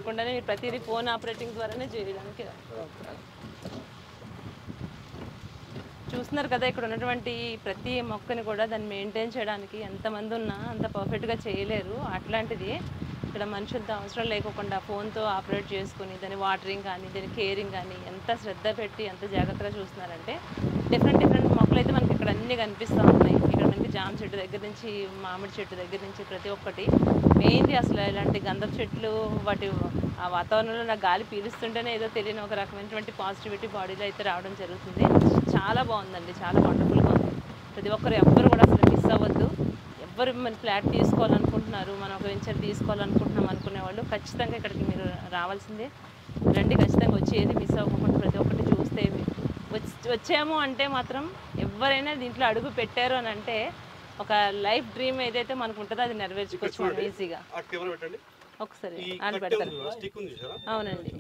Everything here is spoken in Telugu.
లేకుండానే మీరు ప్రతిదీ ఫోన్ ఆపరేటింగ్ ద్వారానే చేయడానికి చూస్తున్నారు కదా. ఇక్కడ ఉన్నటువంటి ప్రతి మొక్కని కూడా దాన్ని మెయింటైన్ చేయడానికి ఎంతమంది ఉన్నా అంత పర్ఫెక్ట్గా చేయలేరు. అట్లాంటిది ఇక్కడ మనుషులతో అవసరం లేకుండా ఫోన్తో ఆపరేట్ చేసుకుని దాని వాటరింగ్ కానీ దాని కేరింగ్ కానీ ఎంత శ్రద్ధ పెట్టి ఎంత జాగ్రత్తగా చూస్తున్నారంటే డిఫరెంట్ మొక్కలు అయితే మనకి ఇక్కడ అన్నీ కనిపిస్తూ ఉన్నాయి. ఇక్కడ మనకి జామ చెట్టు దగ్గర నుంచి మామిడి చెట్టు దగ్గర నుంచి ప్రతి ఒక్కటి మెయిన్లీ అసలు ఇలాంటి గంధపు చెట్లు వాటి ఆ వాతావరణంలో నాకు గాలి పీలుస్తుంటేనే ఏదో తెలియని ఒక రకమైనటువంటి పాజిటివిటీ బాడీలో అయితే రావడం జరుగుతుంది. చాలా బాగుందండి, చాలా వండర్ఫుల్గా ఉంది. ప్రతి ఒక్కరు ఎవ్వరు కూడా అసలు మిస్ అవ్వద్దు. ఎవ్వరు మన ఫ్లాట్ తీసుకోవాలనుకుంటున్నారు, మనం ఒక వెంచర్ తీసుకోవాలనుకుంటున్నాం అనుకునే వాళ్ళు ఖచ్చితంగా ఇక్కడికి మీరు రావాల్సిందే. రండి, ఖచ్చితంగా వచ్చి ఏది మిస్ అవ్వకుండా ప్రతి ఒక్కటి చూస్తే వచ్చాము అంటే మాత్రం ఎవరైనా దీంట్లో అడుగు పెట్టారు అని అంటే ఒక లైఫ్ డ్రీమ్ ఏదైతే మనకు ఉంటుందో అది నెరవేర్చుకోవచ్చు మనం ఈజీగా. ఒకసారి ఆడ పెడతారు. అవునండి.